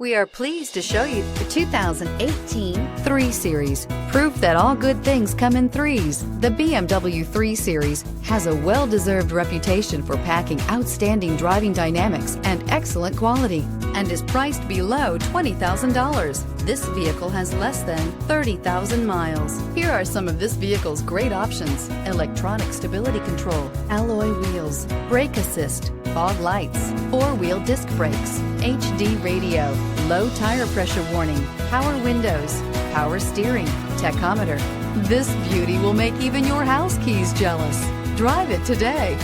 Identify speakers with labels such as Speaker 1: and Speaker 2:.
Speaker 1: We are pleased to show you the 2018 3 Series. Proof that all good things come in threes. The BMW 3 Series has a well-deserved reputation for packing outstanding driving dynamics and excellent quality, and is priced below $20,000. This vehicle has less than 30,000 miles. Here are some of this vehicle's great options: electronic stability control, alloy wheels, brake assist, fog lights, 4-wheel disc brakes, HD radio, low tire pressure warning, power windows, power steering, tachometer. This beauty will make even your house keys jealous. Drive it today.